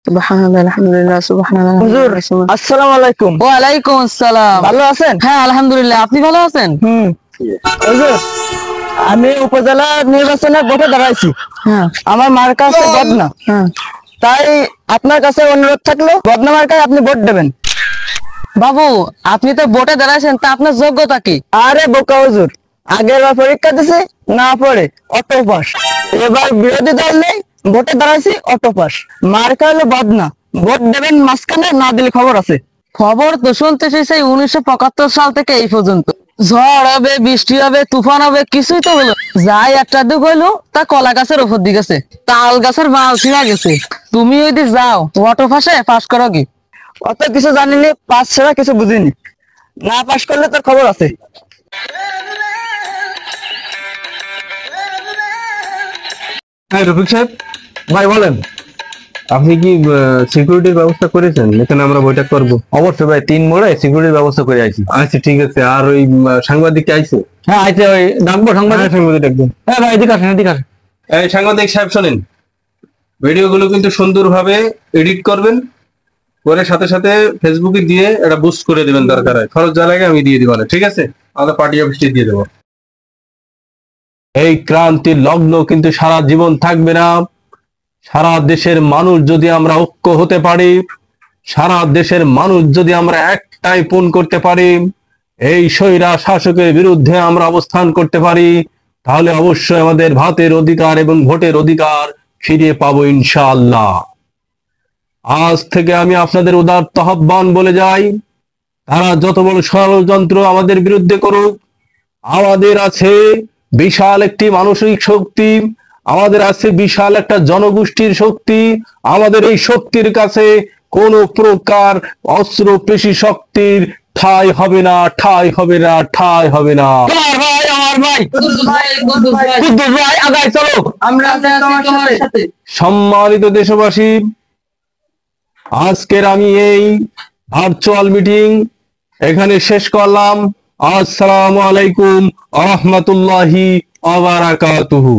সুবহানাল্লাহ, আলহামদুলিল্লাহ, সুবহানাল্লাহ। হুজুর, আসসালামু আলাইকুম। ওয়ালাইকুম আসসালাম। ভালো আছেন? হ্যাঁ, আলহামদুলিল্লাহ। আপনি ভালো আছেন? হুজুর, আমি উপজেলা নির্বাচনে ভোটে দাঁড়াইছি। হ্যাঁ, আমার মার্কা আছে বদনা। হ্যাঁ। তাই আপনার কাছে অনুরোধ থাকলো বদনা মার্কায় আপনি ভোট দেবেন। বাবু, আপনি তো ভোটে দাঁড়াইছেন, তা আপনার যোগ্যতা কি? আরে বোকা হুজুর, আগের বার পরীক্ষা দিছি, না পড়ে অটো পাস। এবার বিরোধী দল নেই, ভোটে দাঁড়াইছি অটো পাস। মার্কা হলো বদনা, ভোট দেবেন মাঝখানে, না দিলে খবর আছে। খবর তো শুনতেছি সেই 1975 সাল থেকে এই পর্যন্ত। ঝড় হবে, বৃষ্টি হবে, তুফান হবে, কিছুই তো হলো। যাই একটা দুঃখ হইলো, তা কলা গাছের উপর দিকে গেছে, তাল গাছের মাল ছিঁড়া গেছে। তুমি ওই দিকে যাও, অটো পাশে পাস করো কি? অত কিছু জানিনি, পাস ছাড়া কিছু বুঝিনি। না পাস করলে তোর খবর আছে। হ্যাঁ রফিক সাহেব, ভাই বলেন, আপনি কি সিকিউরিটির ব্যবস্থা করেছেন এখানে আমরা বৈঠক করব? অবশ্যই ভাই, 3 মোড়ে সিকিউরিটির ব্যবস্থা করে আইছি। আচ্ছা ঠিক আছে। আর ওই সাংবাদিক আইছে? হ্যাঁ আইছে, ওই ডাকবো সাংবাদিক? সাংবাদিক ডাকবেন। হ্যাঁ ভাই, এদিকে আসেন, এদিকে আসেন। এই সাংবাদিক সাহেব শোনেন, ভিডিওগুলো কিন্তু সুন্দরভাবে এডিট করবেন, করে সাথে সাথে ফেসবুকে দিয়ে এটা বুস্ট করে দিবেন, দরকার হয় খরচ যা লাগে আমি দিয়ে দিব, ঠিক আছে? আমাদের পার্টি অফিসে দিয়ে দেবো। এই ক্রান্তির লগ্ন কিন্তু সারা জীবন থাকবে না। সারা দেশের মানুষ যদি আমরা ঐক্য হতে পারি, সারা দেশের মানুষ যদি আমরা একটাই পূণ করতে পারি, এই স্বৈরা শাসকের বিরুদ্ধে আমরা অবস্থান করতে পারি, তাহলে অবশ্যই আমাদের ভাতের অধিকার এবং ভোটের অধিকার ফিরে পাবো ইনশাআল্লাহ। আজ থেকে আমি আপনাদের উদাত্ত আহ্বান বলে যাই, তারা যত বড় ষড়যন্ত্র আমাদের বিরুদ্ধে করুক, আমাদের আছে বিশাল একটি মানসিক শক্তি, আমাদের আছে বিশাল একটা জনগোষ্ঠীর শক্তি। আমাদের এই শক্তির কাছে কোন প্রকার অস্ত্র পেশি শক্তির ঠাঁই হবে না, ঠাঁই হবে না, ঠাঁই হবে না। আমার ভাই, কুদ্দুস ভাই, কুদ্দুস ভাই, আগাই চলো, আমরা আছি তোমার সাথে। সম্মানিত দেশবাসী, আজকের আমি এই ভার্চুয়াল মিটিং এখানে শেষ করলাম। আসসালামু আলাইকুম ওয়া রাহমাতুল্লাহি ওয়া বারাকাতুহু।